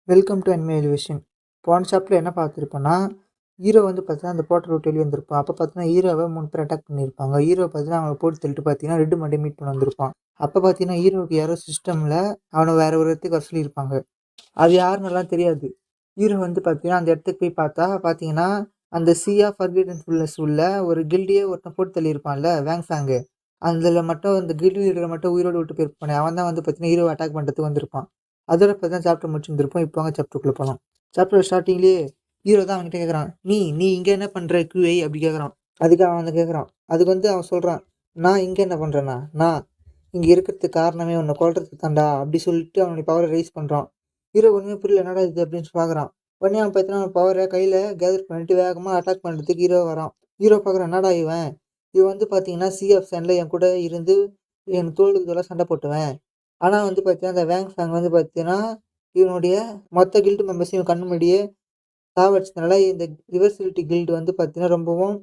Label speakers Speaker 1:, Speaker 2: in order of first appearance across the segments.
Speaker 1: Welcome to anime elevation. போன சாப்டர்ல என்ன பார்த்துருப்போம்னா, ஹீரோ வந்து பார்த்தீங்கன்னா, அந்த போர்ட்டல் விட்டு வெளிய வந்திருப்பான். அப்போ பார்த்தீங்கன்னா, ஹீரோவ 3 பேர் அட்டாக் பண்ணியிருப்பாங்க. ஹீரோ பார்த்தீங்கன்னா, அவங்கள போட்டு தள்ளிட்டு பார்த்தீங்கன்னா, ரெட் மண்டே மீட் பண்ண வந்திருப்பான். அப்போ பார்த்தீங்கன்னா, ஹீரோவுக்கு யாரோ சிஸ்டம்ல அவன வேற ஒரு இடத்துக்கு வர சொல்லியிருப்பாங்க. அது யாருன்னெல்லாம் தெரியாது. ஹீரோ வந்து பார்த்தீங்கன்னா, அந்த இடத்துக்கு போய் பார்த்தா பார்த்தீங்கன்னா, அந்த சி ஆஃப் ஃபர்கெட்ஃபுல்னஸ் உள்ள ஒரு கில்டியே ஒருத்தன் போட்டு தள்ளியிருப்பான்ல, வேங் ஃபேங்கு. அதில மட்டும் அந்த கில்டு லீடர மட்டும் உயிரோட விட்டு போயிருப்பானே, அவன் தான் வந்து பார்த்தீங்கன்னா, ஹீரோவ அட்டாக் பண்றதுக்கு வந்திருப்பான். அதோட இப்பதான் சாப்டர் முடிச்சிருந்திருப்போம். இப்போ வாங்க சாப்டருக்குள்ள போலாம். சாப்டர் ஸ்டார்ட்டிங்லயே ஹீரோ தான் அவன்கிட்ட கேட்குறான். "நீ இங்க என்ன பண்ற QI?" அப்படி கேட்குறான். அதுக்கு அவன் வந்து கேட்குறான். அதுக்கு வந்து அவன் சொல்றான். "நான் இங்க என்ன பண்றேன்னா, நான் இங்க இருக்கிறதுக்கு காரணமே உன்னை கொல்றதுக்கு தான்டா." அப்படி சொல்லிட்டு அவனுடைய பவரை ரைஸ் பண்றான். ஹீரோ ஒண்ணுமே புரியல. என்னடா இது அப்படின்னு பார்க்குறான். உடனே அவன் பார்த்தீங்கன்னா, அவன் பவரை கையில கேதர் பண்ணிட்டு வேகமா அட்டாக் பண்றதுக்கு ஹீரோ வரான். ஹீரோ பார்க்குறான். என்னடா இவன்? இவன் வந்து பார்த்தீங்கன்னா, CF7ல என் கூட இருந்து என் தோளுக்கு தோளா சண்டை போட்டவன். ஆனா வந்து பார்த்தீங்கன்னா, அந்த வேங் ஃபேங் வந்து பார்த்தீங்கன்னா, இவனுடைய மொத்த கில்டு மெம்பர்ஸையும் இவன் கண்ணு முன்னாடியே சாவடிச்சதுனால, இந்த ரிவர்சிபிலிட்டி கில்டு வந்து பார்த்தீங்கன்னா, ரொம்பவும்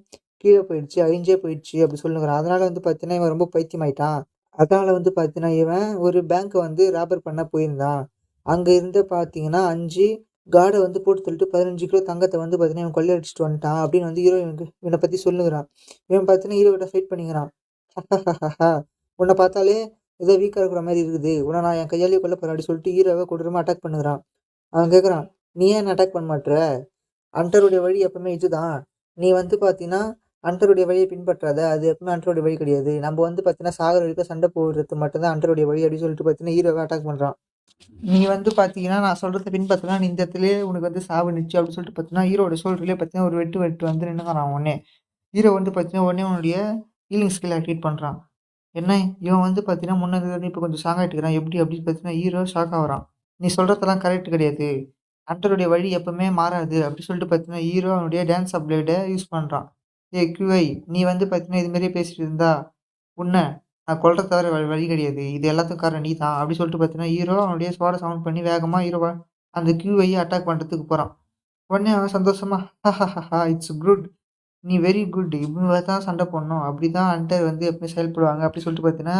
Speaker 1: கீழ போயிடுச்சு, அழிஞ்சே போயிடுச்சு அப்படி சொல்லுங்கிறான். அதனால வந்து பார்த்தீங்கன்னா, இவன் ரொம்ப பைத்தியமாயிட்டான். அதனால வந்து பார்த்தீங்கன்னா, இவன் ஒரு பேங்க்க வந்து ராபர் பண்ண போயிருந்தான். அங்க இருந்து பார்த்தீங்கன்னா, 5 கார்ட வந்து போட்டு தள்ளிட்டு 15 கிலோ தங்கத்த வந்து பார்த்தீங்கன்னா, இவன் கொள்ளையடிச்சுட்டு வந்துட்டான் அப்படின்னு வந்து ஹீரோ இவன பத்தி சொல்லுங்கிறான். இவன் பார்த்தீங்கன்னா, ஹீரோ கிட்ட ஃபைட் பண்ணிக்கிறான். உன்ன பார்த்தாலே ஏதோ வீக்கா இருக்கிற மாரி இருக்குது. உன்ன நான் என் கையாலேயே கொல்ல போறேன் அப்படி சொல்லிட்டு ஹீரோவ கொடூரமா அட்டாக் பண்ணுகிறான். அவன் கேட்குறான், "நீ ஏன் என்ன அட்டாக் பண்ண மாட்ற? ஹண்டருடைய வழி எப்பவுமே இதுதான். நீ வந்து பார்த்தீங்கன்னா, ஹண்டருடைய வழிய பின்பற்றாத. அது எப்பவுமே ஹண்டருடைய வழி கிடையாது. நம்ம வந்து பார்த்தீங்கன்னா, சாகுற வரைக்கும் சண்டை போடுறது மட்டும் தான் ஹண்டருடைய வழி." அப்படின்னு சொல்லிட்டு பார்த்தீங்கன்னா, ஹீரோவ அட்டாக் பண்றான். "நீ வந்து பார்த்தீங்கன்னா, நான் சொல்றத பின்பற்றினா நீ இந்த இடத்துலயே உனக்கு வந்து சாவு நிச்சயம்." அப்படின்னு சொல்லிட்டு பார்த்தீங்கன்னா, ஹீரோவோட ஷோல்டர்லயே பார்த்தீங்கன்னா, ஒரு வெட்டு வந்து நின்னுக்குறான் உடனே. ஹீரோ வந்து பார்த்தீங்கன்னா, உடனே அவனுடைய ஹீலிங் ஸ்கில் ஆக்டிவேட் பண்றான். என்ன இவன் வந்து பார்த்தீங்கன்னா, முன்ன இருந்தத விட இப்ப கொஞ்சம் ஸ்ட்ராங் ஆயிட்டுருக்கான். எப்படி அப்படின்னு பார்த்தீங்கன்னா, ஹீரோ ஷாக் ஆகுறான். "நீ சொல்றதெல்லாம் கரெக்ட் கிடையாது. ஹண்டருடைய வழி எப்பவுமே மாறாது." அப்படி சொல்லிட்டு பார்த்தீங்கன்னா, ஹீரோ அவனுடைய டான்ஸ் பிளேட யூஸ் பண்றான். "ஏய் QI, நீ வந்து பார்த்தீங்கன்னா, இது மாரியே பேசிட்டு இருந்தா, உன்ன நான் கொல்றத தவிர வேற வழி கிடையாது. இது எல்லாத்துக்கும் காரணம் நீ தான்." அப்படி சொல்லிட்டு பார்த்தீங்கன்னா, ஹீரோ அவனுடைய ஸ்வாட சவுண்ட் பண்ணி வேகமா ஹீரோவ அந்த QIய அட்டாக் பண்றதுக்கு போறான். உடனே அவன் சந்தோஷமா, "ஹஹஹஹா! It's good. நீ வெரி குட். இவங்க தான் சண்டை போடணும். அப்படிதான் ஹண்டர் வந்து எப்பவுமே செயல்படுவாங்க." அப்படி சொல்லிட்டு பார்த்தீங்கன்னா,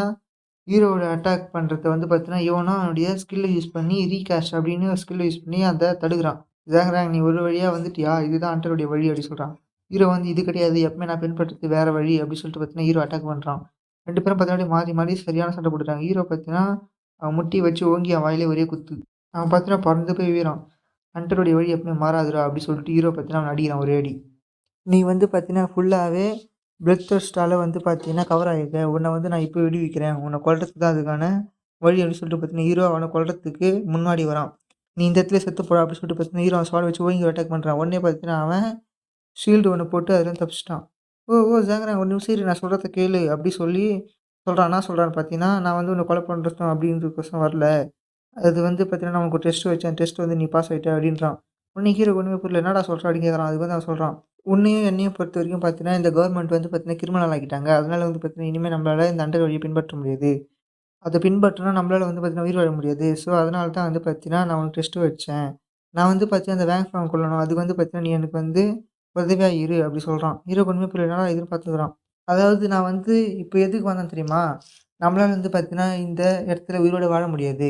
Speaker 1: ஹீரோவோட அட்டாக் பண்றத வந்து பார்த்தீங்கன்னா, இவனும் அவனுடைய ஸ்கில்ல யூஸ் பண்ணி ரீகாஸ்ட் அப்படின்னு ஒரு ஸ்கில்ல யூஸ் பண்ணி அத தடுக்குறான். "ஜாங்கராங், நீ ஒரு வழியா வந்துட்டியா? இதுதான் ஹண்டருடைய வழி." அப்படி சொல்றான். ஹீரோ வந்து, "இது கிடையாது. எப்பவுமே நான் பின்பற்றது வேற வழி." அப்படி சொல்லிட்டு பார்த்தீங்கன்னா, ஹீரோ அட்டாக் பண்றான். 2 பேரும் பார்த்தீங்கன்னா, மாறி மாறி சரியான சண்டை போட்டுட்டாங்க. ஹீரோ பார்த்தீங்கன்னா, அவன் முட்டிய வச்சு ஓங்கி அவன் வாயிலே ஒரே குத்து. அவன் பார்த்தீங்கன்னா, பறந்து போய் வீழறான். "ஹண்டருடைய வழி எப்பவுமே மாறாதுடா." அப்படி சொல்லிட்டு ஹீரோ பார்த்தீங்கன்னா, அவன அடிக்கிறான் ஒரே அடி. "நீ வந்து பார்த்தீங்கன்னா, ஃபுல்லாவே பிளட் தெர்ஸ்ட்டால வந்து பார்த்தீங்கன்னா, கவர் ஆயிருக்க. உன்ன வந்து நான் இப்போ விடுவிக்கிறேன். உன்ன கொல்றதுக்கு தான் அதுக்கான வழி." அப்படின்னு சொல்லிட்டு பார்த்தீங்கன்னா, ஹீரோ அவன கொல்றதுக்கு முன்னாடி வரான். "நீ இந்த இடத்துலயே செத்து போடா." அப்படின்னு சொல்லிட்டு பார்த்தீங்கன்னா, ஹீரோ அவன் ஸ்வாட வச்சு ஓங்கி அட்டாக் பண்றான். உடனே பார்த்தீங்கன்னா, அவன் ஷீல்டு ஒண்ணு போட்டு அதுலேருந்து தப்பிச்சுட்டான். "ஓ ஜாங்கரா, ஒரு நிமிஷம் இரு. நான் சொல்றத கேளு." அப்படி சொல்லி சொல்றான். என்ன சொல்றான்னு பார்த்தீங்கன்னா, "நான் வந்து உன்ன கொலை பண்றதும் அப்படின்றதுக்கோசரம் வரல. அது வந்து பார்த்தீங்கன்னா, நான் உனக்கு ஒரு டெஸ்ட் வச்சேன். டெஸ்ட் வந்து நீ பாஸ் ஆயிட்ட." அப்படின்றான். உடனே ஹீரோக்கு ஒண்ணுமே புரியல. "என்னடா சொல்ற?" அப்படின்னு கேட்குறான். அதுக்கு வந்து அவன் சொல்றான். உன்னையும் என்னையும் பொறுத்தவரைக்கும் பார்த்தீங்கன்னா, இந்த கவர்மெண்ட் வந்து பார்த்தீங்கன்னா கிரிமினல் ஆக்கிட்டாங்க. அதனால வந்து பார்த்தீங்கன்னா, இனிமே நம்மளால இந்த அண்டர் வழிய பின்பற்ற முடியாது. அத பின்பற்றினா நம்மளால வந்து பார்த்தீங்கன்னா, உயிர் வாழ முடியாது. ஸோ, அதனால தான் வந்து பார்த்தீங்கன்னா, நான் உனக்கு டெஸ்ட் வச்சேன். நான் வந்து பார்த்தீங்கன்னா, அந்த வேங் ஃபார்ம் கொல்லணும். அதுக்கு வந்து பார்த்தீங்கன்னா, நீ எனக்கு வந்து உதவியா இரு." அப்படி சொல்றான். ஹீரோக்கு ஒண்ணுமே புரியல. என்னடா இதுன்னு பார்த்துக்கிறான். அதாவது நான் வந்து இப்ப எதுக்கு வந்தேன் தெரியுமா? நம்மளால வந்து பார்த்தீங்கன்னா, இந்த இடத்துல உயிரோட வாழ முடியாது.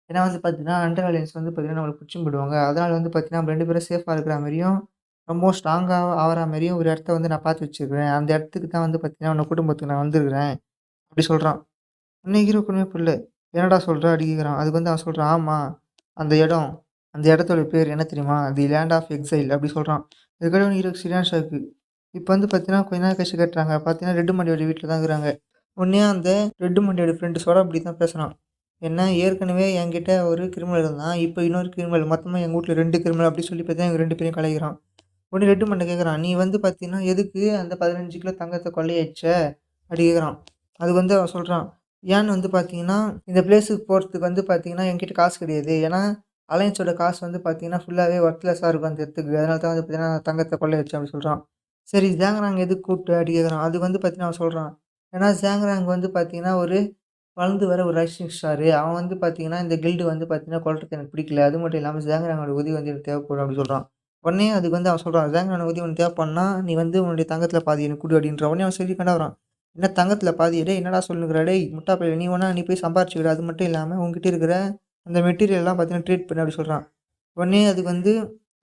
Speaker 1: ஏன்னா வந்து பார்த்தீங்கன்னா, அண்டர் அலையன்ஸ் வந்து பார்த்தீங்கன்னா, நம்மள புடிச்சுன்னு போயிடுவாங்க. அதனால வந்து பார்த்தீங்கன்னா, நம்ம 2 பேரும் சேஃபா இருக்கிற மாரியும், ரொம்பவும் ஸ்ட்ராங்கா ஆவற மாரியும் ஒரு இடத்த வந்து நான் பார்த்து வச்சிருக்கிறேன். அந்த இடத்துக்கு தான் வந்து பார்த்தீங்கன்னா, உன்ன குடும்பத்துக்கு நான் வந்திருக்கிறேன். அப்படி சொல்றான். உடனே ஹீரோக்கு ஒண்ணுமே புரியல. "என்னடா சொல்ற?" அப்படி கேட்குறான். அதுக்கு வந்து அவன் சொல்றான், "ஆமா. அந்த இடம். அந்த இடத்தோட பேர் என்ன தெரியுமா? The land of exile." அப்படி சொல்றான். இதுக்கப்புறம் ஹீரோக்கு சரியான ஷாக்கு. இப்ப வந்து பார்த்தீங்கன்னா, கொஞ்ச நேரம் கழிச்சு காட்டுறாங்க. பார்த்தீங்கன்னா, ரெட்டு மண்டையோட வீட்ல தான் இருக்கிறாங்க. உடனே அந்த ரெட்டு மண்டையோட ஃப்ரெண்டு சோடா புட்டி தான் பேசுறான். "என்ன ஏற்கனவே என்கிட்ட ஒரு கிரிமினல் இருந்தான். இப்ப இன்னொரு கிரிமினல். மொத்தமா எங்க வூட்ல 2 கிரிமினல்." அப்படி சொல்லி பார்த்தீங்கன்னா, இவங்க 2 பேரையும் கலாய்க்கிறான். உடனே ரெட்டு மண்டை கேட்குறான், "நீ வந்து பார்த்தீங்கன்னா, எதுக்கு அந்த 15 கிலோ தங்கத்த கொள்ளையடிச்ச?" அப்படி கேட்குறான். அதுக்கு வந்து அவன் சொல்றான், "ஏன்னு வந்து பார்த்தீங்கன்னா, இந்த பிளேஸுக்கு போறதுக்கு வந்து பார்த்தீங்கன்னா, என்கிட்ட காசு கிடையாது. ஏன்னா, அலையன்ஸோட காசு வந்து பார்த்தீங்கன்னா, ஃபுல்லாவே ஒர்த்லெஸ்ஸா இருக்கும் அந்த இடத்துக்கு. அதனால தான் வந்து பார்த்தீங்கன்னா, நான் தங்கத்த கொள்ளையடிச்சேன்." அப்படி சொல்றான். "சரி, ஜாங்கராங் எதுக்கு கூப்பிட்ட?" அப்படி கேட்குறான். அதுக்கு வந்து பார்த்தீங்கன்னா, அவன் சொல்றான், "ஏன்னா ஜாங்கராங் வந்து பார்த்தீங்கன்னா, ஒரு வளர்ந்து வர ஒரு ரைசிங் ஸ்டாரு. அவன் வந்து பார்த்தீங்கன்னா, இந்த கில்டு வந்து பார்த்தீங்கன்னா, கொல்றது எனக்கு பிடிக்கல. அது மட்டும் இல்லாம ஜாங்கராங்கோட உதவி வந்து எனக்கு தேவைப்படும்." அப்படி சொல்றான். உடனே அதுக்கு வந்து அவன் சொல்றான், "ஜாங்கரான் உதவி உனக்கு தேவைப்படும்னா, நீ வந்து உன்னுடைய தங்கத்தில பாதி எனக்கு குடு." அப்படின்றான். உடனே அவன் சரி கண்டாவுறான். "என்ன தங்கத்தில பாதியா? டேய் என்னடா சொல்லுனுக்குற? டேய் முட்டா பயலே! நீ வேணா நீ போய் சம்பாரிச்சுக்கடா. அது மட்டும் இல்லாம உன்கிட்ட இருக்கிற அந்த மெட்டீரியல்லாம் பார்த்தீங்கன்னா, ட்ரேட் பண்ணு." அப்படி சொல்றான். உடனே அதுக்கு வந்து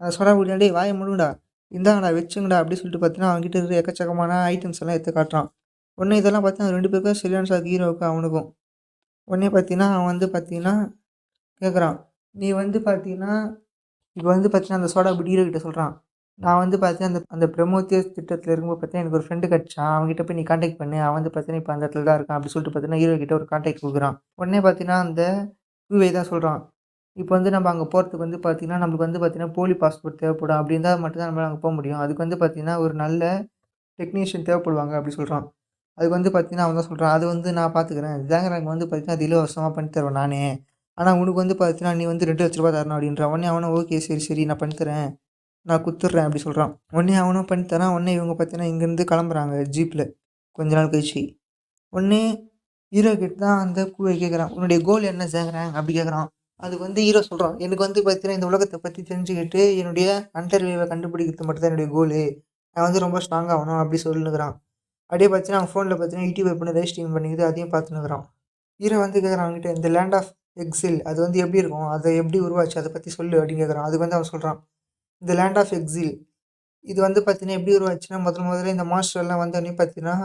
Speaker 1: அந்த சோடா புட்டியா, "டேய் வாய மூடுங்கடா, இந்தாங்கடா வச்சுங்கடா" அப்படி சொல்லிட்டு பார்த்தீங்கன்னா, அவன்கிட்ட இருக்கிற எக்கச்சக்கமான ஐட்டம்ஸ் எல்லாம் எடுத்து காட்டுறான். உடனே இதெல்லாம் பார்த்தீங்கன்னா 2 பேருக்கும் சரியான ஷாக், ஹீரோவுக்கும் அவனுக்கும். உடனே பார்த்தீங்கன்னா, அவன் வந்து பார்த்தீங்கன்னா கேட்குறான். "நீ வந்து பார்த்தீங்கன்னா" இப்போ வந்து பார்த்தீங்கன்னா, அந்த சோடா புட்டி ஹீரோ கிட்ட சொல்றான். "நான் வந்து பார்த்தீங்கன்னா, அந்த அந்த பிரம்மோத்தியஸ் திட்டத்தில இருக்கும்போது பார்த்தீங்கன்னா, எனக்கு ஒரு ஃப்ரெண்டு கிடைச்சான். அவன்கிட்ட போய் நீ கான்டாக்ட் பண்ணு. அவன் வந்து பார்த்தீங்கன்னா, இப்ப அந்த இடத்துல தான் இருக்கான்." அப்படி சொல்லிட்டு பார்த்தீங்கன்னா, ஹீரோ கிட்ட ஒரு கான்டாக்ட் குடுக்குறான். உடனே பார்த்தீங்கன்னா, அந்த யூஐ தான் சொல்றான். இப்போ வந்து நம்ம அங்க போறதுக்கு வந்து பார்த்தீங்கன்னா, நம்மளுக்கு வந்து பார்த்தீங்கன்னா, போலி பாஸ்போர்ட் தேவைப்படும். அப்படி இருந்தா மட்டும் தான் நம்மளால அங்க போ முடியும். அதுக்கு வந்து பார்த்தீங்கன்னா, ஒரு நல்ல டெக்னீஷியன் தேவைப்படுவாங்க அப்படி சொல்றான். அதுக்கு வந்து பார்த்தீங்கன்னா, அவன் தான் சொல்றான். "அது வந்து நான் பார்த்துக்கிறேன். ஜாங்கராங் வந்து பார்த்தீங்கன்னா, அது இலவசமா பண்ணி தருவேன் நானே. ஆனா உனக்கு வந்து பார்த்தீங்கன்னா, நீ வந்து ரூ. 2,00,000 தரணும்" அப்படின்றான். உடனே அவனும் ஓகே சரி, சரி நான் பண்ணி தரேன். நான் குடுத்துடுறேன் அப்படி சொல்றான். உடனே அவனும் பண்ணி தரான். உடனே இவங்க பார்த்தீங்கன்னா, இங்கேருந்து கிளம்புறாங்க ஜீப்ல. கொஞ்ச நாள் கழிச்சு. உடனே ஹீரோ கிட்ட தான் அந்த கூவ கேட்குறான். "உன்னுடைய கோல் என்ன ஜாங்கராங்?" அப்படி கேட்குறான். அதுக்கு வந்து ஹீரோ சொல்றான். "எனக்கு வந்து பார்த்தீங்கன்னா, இந்த உலகத்த பத்தி தெரிஞ்சுக்கிட்டு, என்னுடைய அண்டர்வேவ கண்டுபிடிக்கிறது மட்டும் தான் என்னுடைய கோலு. நான் வந்து ரொம்ப ஸ்ட்ராங் ஆவணும்" அப்படி சொல்லினுக்கிறான். அப்படியே பார்த்தீங்கன்னா, அவன் ஃபோன்ல பார்த்தீங்கன்னா, யூடியூப் ஓப்பன் பண்ணி லைவ் ஸ்ட்ரீம் பண்ணிக்குது. அதையும் பார்த்துன்னுக்கிறான். ஹீரோ வந்து கேட்குறான் அவன்கிட்ட, "இந்த லேண்ட் ஆஃப் எக்ஸில் அது வந்து எப்படி இருக்கும்? அத எப்படி உருவாச்சு? அத பத்தி சொல்லு" அப்படின்னு கேட்குறான். அதுக்கு வந்து அவன் சொல்றான். "இந்த லேண்ட் ஆஃப் எக்ஸில் இது வந்து பார்த்தீங்கன்னா, எப்படி உருவாச்சுன்னா, முதல்ல இந்த மான்ஸ்டர்லாம் வந்தோனே பார்த்தீங்கன்னா,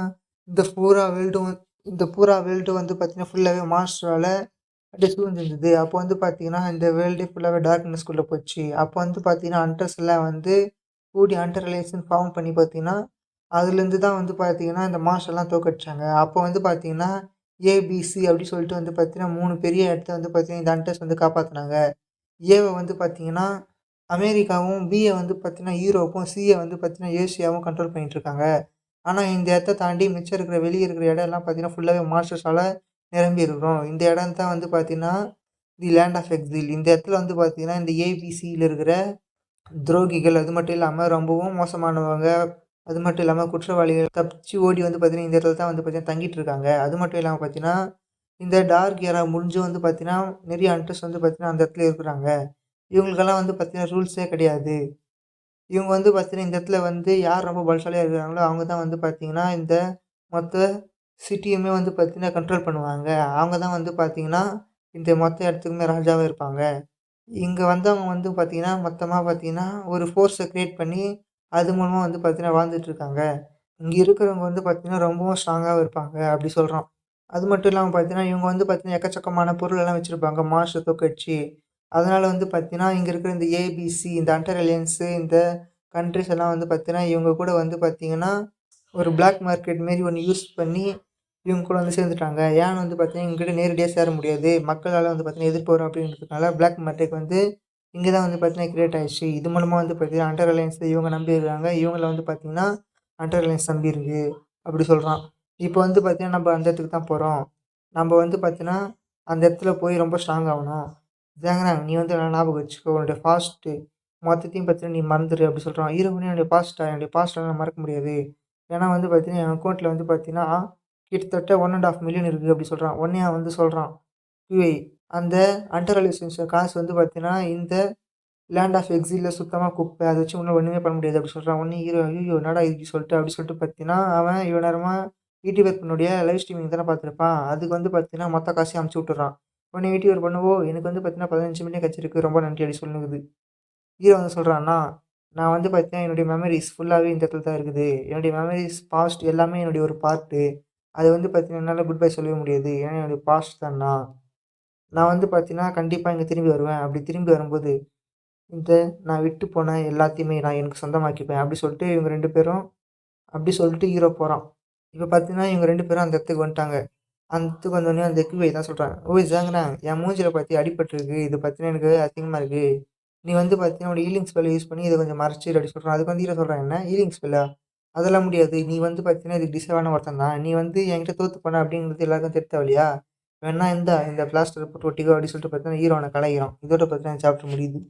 Speaker 1: இந்த பூரா வேர்ல்டும் இந்த பூரா வேர்ல்டும் வந்து பார்த்தீங்கன்னா, ஃபுல்லாவே மான்ஸ்டரால அப்படியே சூழ்ந்திருந்தது. அப்போ வந்து பார்த்தீங்கன்னா, இந்த வேர்ல்டே ஃபுல்லாவே டார்க்னஸ்குள்ள போச்சு. அப்போ வந்து பார்த்தீங்கன்னா, ஹண்டர்ஸ் எல்லாம் வந்து கூடி ஹண்டர் ரிலேஷன் ஃபார்ம் பண்ணி பார்த்தீங்கன்னா, அதுலேருந்து தான் வந்து பார்த்தீங்கன்னா, இந்த மான்ஸ்டர்லாம் தோற்கடிச்சாங்க. அப்போ வந்து பார்த்தீங்கன்னா, ஏபிசி அப்படி சொல்லிட்டு வந்து பார்த்தீங்கன்னா, 3 பெரிய இடத்த வந்து பார்த்தீங்கன்னா, இந்த ஹண்டர்ஸ் வந்து காப்பாத்துனாங்க. ஏவ வந்து பார்த்தீங்கன்னா, அமெரிக்காவும், பிய வந்து பார்த்தீங்கன்னா, யூரோப்பும், சிய வந்து பார்த்தீங்கன்னா, ஏசியாவும் கண்ட்ரோல் பண்ணிட்டு இருக்காங்க. ஆனா, இந்த இடத்த தாண்டி மிச்சம் இருக்கிற வெளிய இருக்கிற இடம்லாம் பார்த்தீங்கன்னா, ஃபுல்லாவே மான்ஸ்டர்ஸால நிரம்பி இருக்கிறோம். இந்த இடம் தான் வந்து பார்த்தீங்கன்னா, தி லேண்ட் ஆஃப் எக்ஸில். இந்த இடத்துல வந்து பார்த்தீங்கன்னா, இந்த ஏபிசில இருக்கிற துரோகிகள், அது மட்டும் இல்லாம ரொம்பவும் மோசமானவங்க, அது மட்டும் இல்லாம குற்றவாளிகள் தப்பிச்சு ஓடி வந்து பார்த்தீங்கன்னா, இந்த இடத்துல தான் வந்து பார்த்தீங்கன்னா தங்கிட்டு இருக்காங்க. அது மட்டும் இல்லாம பார்த்தீங்கன்னா, இந்த டார்க் எரா முடிஞ்சு வந்து பார்த்தீங்கன்னா, நெறைய ஹண்டர்ஸ் வந்து பார்த்தீங்கன்னா, அந்த இடத்துல இருக்கிறாங்க. இவங்களுக்கெல்லாம் வந்து பார்த்தீங்கன்னா, ரூல்ஸே கிடையாது. இவங்க வந்து பார்த்தீங்கன்னா, இந்த இடத்துல வந்து யார் ரொம்ப பலசாலியா இருக்கிறாங்களோ, அவங்க தான் வந்து பார்த்தீங்கன்னா, இந்த மொத்த சிட்டியுமே வந்து பார்த்தீங்கன்னா, கண்ட்ரோல் பண்ணுவாங்க. அவங்க தான் வந்து பார்த்தீங்கன்னா, இந்த மொத்த இடத்துக்குமே ராஜாவா இருப்பாங்க. இங்க வந்தவங்க வந்து பார்த்தீங்கன்னா, மொத்தமா பார்த்தீங்கன்னா, ஒரு ஃபோர்ஸ கிரியேட் பண்ணி, அது மூலமா வந்து பார்த்தீங்கன்னா, வாழ்ந்துட்டு இருக்காங்க. இங்க இருக்கிறவங்க வந்து பார்த்தீங்கன்னா, ரொம்பவும் ஸ்ட்ராங்காவும் இருப்பாங்க. அப்படி சொல்றான். அது மட்டும் இல்லாம பார்த்தீங்கன்னா, இவங்க வந்து பார்த்தீங்கன்னா, எக்கச்சக்கமான பொருள் எல்லாம் வச்சிருப்பாங்க. மாஸ்டர தோற்கடிச்சு. அதனால வந்து பார்த்தீங்கன்னா, இங்க இருக்கிற இந்த ஏபிசி, இந்த ஹண்டர் அலியன்ஸு, இந்த கண்ட்ரிஸ் எல்லாம் வந்து பார்த்தீங்கன்னா, இவங்க கூட வந்து பார்த்தீங்கன்னா, ஒரு பிளாக் மார்க்கெட் மாரி ஒண்ணு யூஸ் பண்ணி, இவங்க கூட வந்து சேர்ந்துட்டாங்க. ஏன்னு வந்து பார்த்தீங்கன்னா, இவங்ககிட்ட நேரடியா சேர முடியாது. மக்களால வந்து பார்த்தீங்கன்னா, எதிர்ப்பு வரும் அப்படின்றதுனால பிளாக் மார்க்கெட் வந்து இங்க தான் வந்து பார்த்தீங்கன்னா, கிரியேட் ஆயிடுச்சு. இது மூலமா வந்து பார்த்தீங்கன்னா, ஹண்டர் அலியன்ஸ இவங்க நம்பி இருக்காங்க. இவங்கள வந்து பார்த்தீங்கன்னா, ஹண்டர் அலியன்ஸ் நம்பி இருக்கு. அப்படி சொல்றான். இப்போ வந்து பார்த்தீங்கன்னா, நம்ப அந்த இடத்துக்கு தான் போறோம். நம்ப வந்து பார்த்தீங்கன்னா, அந்த இடத்துல போய் ரொம்ப ஸ்ட்ராங் ஆவணும். "ஜாங்கராங், நீ வந்து நல்லா ஞாபகம் வச்சுக்கோ. உன்னுடைய பாஸ்ட்டு மொத்தத்தையும் பார்த்தீங்கன்னா, நீ மறந்துரு" அப்படி சொல்றான். ஹீரோ வந்து "என்னுடைய பாஸ்ட்டா? என்னுடைய பாஸ்ட்ட என்னால மறக்க முடியாது. ஏன்னா வந்து பார்த்தீங்கன்னா, என் அக்கவுண்ட்ல வந்து பார்த்தீங்கன்னா, கிட்டத்தட்ட 1 1/2 மில்லியன் இருக்கு" அப்படி சொல்றான். உடனே அவன் வந்து சொல்றான், "யுஏ அந்த ஹண்டர் ரிலேஷன்ஸ் காசு வந்து பார்த்தீங்கன்னா, இந்த லேண்ட் ஆஃப் எக்ஸில்ல சுத்தமா குப்பை. அத வச்சு உன்னால ஒண்ணுமே பண்ண முடியாது" அப்படி சொல்றான். உடனே ஹீரோ, "ஐய்யய்யோ! என்னடா இப்படி சொல்லிட்ட?" அப்படி சொல்லிட்டு பார்த்தீங்கன்னா, அவன் இவ்வளோ நேரமா யூடியூபர் பொண்ணுடைய லைவ் ஸ்ட்ரீமிங் தானே பார்த்துருப்பான். அதுக்கு வந்து பார்த்தீங்கன்னா, மொத்த காசையும் அனுப்பிச்சு விட்டுர்றான். உடனே யூடியூபர் பொண்ணு, "ஓ! எனக்கு வந்து பார்த்தீங்கன்னா 15 மில்லியன் கிடைச்சிருக்கு. ரொம்ப நன்றி" அப்படி சொல்லுனுக்குது. ஹீரோ வந்து சொல்றான், "அண்ணா, நான் வந்து பார்த்தீங்கன்னா, என்னுடைய மெமரீஸ் ஃபுல்லாவே இந்த இடத்துல தான் இருக்குது. என்னுடைய மெமரீஸ், பாஸ்ட் எல்லாமே என்னுடைய ஒரு பார்ட்டு. அத வந்து பார்த்தீங்கன்னா, என்னால குட் பை சொல்லவே முடியாது. ஏன்னா என்னுடைய பாஸ்ட் தான்ண்ணா. நான் வந்து பார்த்தீங்கன்னா, கண்டிப்பா இங்க திரும்பி வருவேன். அப்படி திரும்பி வரும்போது, இந்த நான் விட்டு போன எல்லாத்தையுமே நான் எனக்கு சொந்தமாக்கிப்பேன்." அப்படி சொல்லிட்டு இவங்க 2 பேரும் அப்படி சொல்லிட்டு ஹீரோ போறான். இப்ப பார்த்தீங்கன்னா, இவங்க 2 பேரும் அந்த இடத்துக்கு வந்துட்டாங்க. அந்த இடத்துக்கு வந்தோனே அந்த எக்யூஐ தான் சொல்றான். "ஓய் ஜாங்கனா, என் மூஞ்சில பாத்தியா அடிபட்டுருக்கு. இது பார்த்தீங்கன்னா எனக்கு அசிங்கமா இருக்கு. நீ வந்து பார்த்தீங்கன்னா, உன்னோட ஹீலிங் ஸ்பெல்ல யூஸ் பண்ணி இத கொஞ்சம் மறைச்சிரு" அப்படி சொல்றான். அதுக்கு வந்து ஹீரோ சொல்றான், "என்ன ஹீலிங் ஸ்பெல்லா? அதெல்லாம் முடியாது. நீ வந்து பார்த்தீங்கன்னா, இதுக்கு டிசர்வான ஒருத்தன் தான். நீ வந்து என்கிட்ட தோத்து போன அப்படிங்கிறது எல்லாருக்கும் தெரிய தேவையில்லையா? வேணா இந்தா இந்த பிளாஸ்டர போட்டு ஒட்டிக்கோ" அப்படி சொல்லிட்டு பார்த்தீங்கன்னா, ஹீரோ அவன கலாய்க்கிறான். இதோட பார்த்தீங்கன்னா, இந்த சாப்டர் முடியுது.